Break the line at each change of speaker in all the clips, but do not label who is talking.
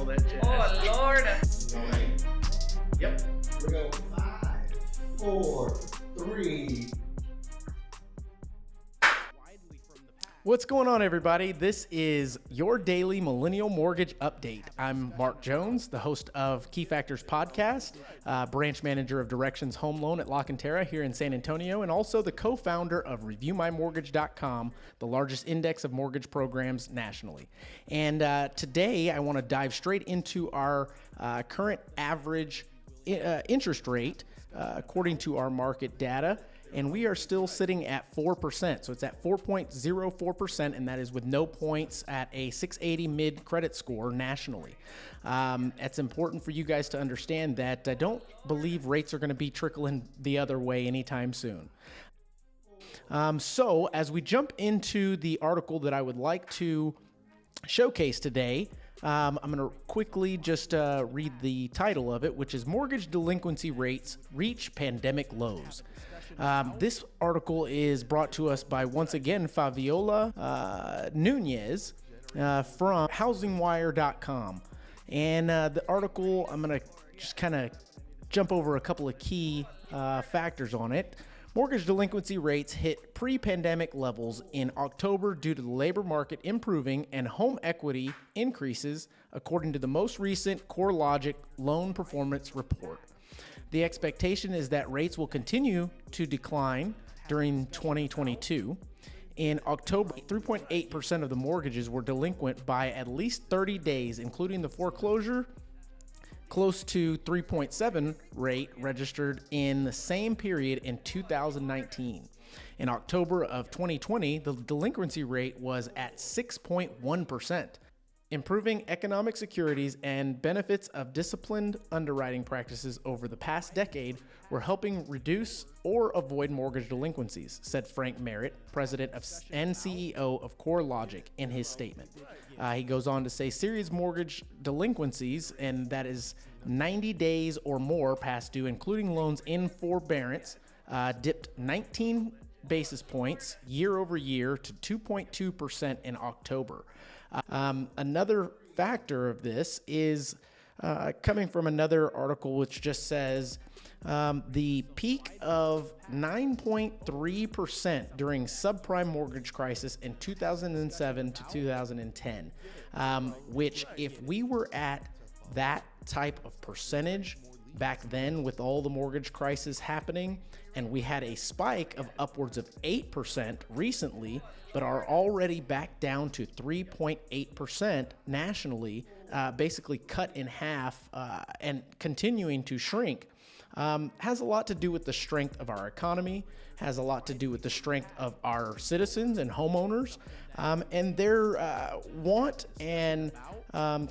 that jazz.
Oh, Lord.
Yep.
Here we go. 5, 4, 3.
What's going on, everybody? This is your daily Millennial Mortgage Update. I'm Mark Jones, the host of Key Factors Podcast, branch manager of Directions Home Loan at Cantera here in San Antonio, and also the co-founder of ReviewMyMortgage.com, the largest index of mortgage programs nationally. And today, I want to dive straight into our current average interest rate according to our market data. And we are still sitting at 4%. So it's at 4.04%, and that is with no points at a 680 mid credit score nationally. It's important for you guys to understand that I don't believe rates are going to be trickling the other way anytime soon. So as we jump into the article that I would like to showcase today, I'm going to quickly just read the title of it, which is Mortgage Delinquency Rates Reach Pandemic Lows. This article is brought to us by, once again, Fabiola Nunez from housingwire.com. And the article, I'm going to just kind of jump over a couple of key factors on it. Mortgage delinquency rates hit pre-pandemic levels in October due to the labor market improving and home equity increases, according to the most recent CoreLogic loan performance report. The expectation is that rates will continue to decline during 2022. In October, 3.8% of the mortgages were delinquent by at least 30 days, including the foreclosure. Close to 3.7 rate registered in the same period in 2019. In October of 2020, the delinquency rate was at 6.1%. Improving economic securities and benefits of disciplined underwriting practices over the past decade were helping reduce or avoid mortgage delinquencies, said Frank Merritt, president and CEO of CoreLogic, in his statement. He goes on to say serious mortgage delinquencies, and that is 90 days or more past due, including loans in forbearance, dipped 19 basis points year over year to 2.2% in October. Another factor of this is coming from another article which just says the peak of 9.3% during subprime mortgage crisis in 2007 to 2010, which if we were at that type of percentage back then with all the mortgage crisis happening, and we had a spike of upwards of 8% recently, but are already back down to 3.8% nationally, basically cut in half and continuing to shrink, has a lot to do with the strength of our economy, has a lot to do with the strength of our citizens and homeowners, and their want and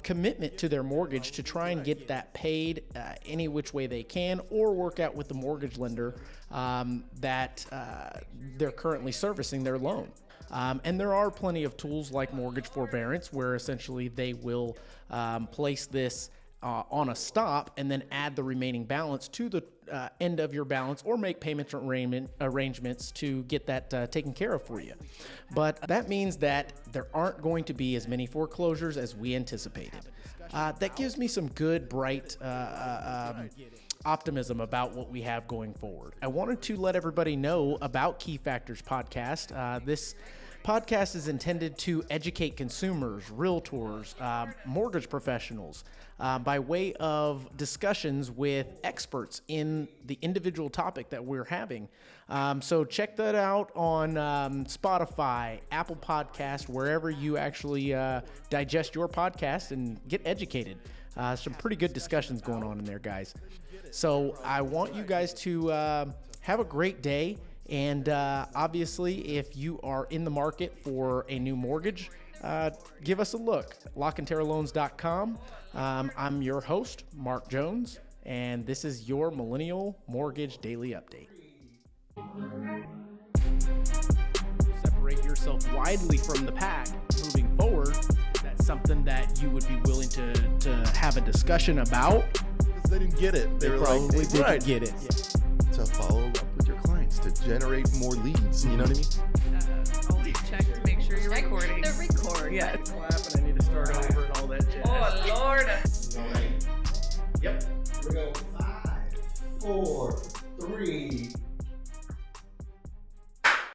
commitment to their mortgage to try and get that paid any which way they can, or work out with the mortgage lender that they're currently servicing their loan. And there are plenty of tools like mortgage forbearance where essentially they will place this on a stop and then add the remaining balance to the end of your balance, or make payment arrangements to get that taken care of for you. But that means that there aren't going to be as many foreclosures as we anticipated. That gives me some good, bright optimism about what we have going forward. I wanted to let everybody know about Key Factors Podcast. This podcast is intended to educate consumers, realtors, mortgage professionals by way of discussions with experts in the individual topic that we're having. So check that out on Spotify, Apple Podcast, wherever you actually digest your podcast, and get educated. Some pretty good discussions going on in there, guys. So I want you guys to have a great day. And obviously, if you are in the market for a new mortgage, give us a look. LaCanteraLoans.com. I'm your host, Mark Jones, and this is your Millennial Mortgage Daily Update. Separate yourself widely from the pack moving forward. That's something that you would be willing to have a discussion about.
Because they didn't get it.
They probably didn't get it. Yeah.
To follow up with your clients, to generate more leads. You know what I mean?
Always check to make sure you're recording.
The record.
Yeah.
Clap, and I need to start over and all that jazz.
Oh, Lord. 4, 3,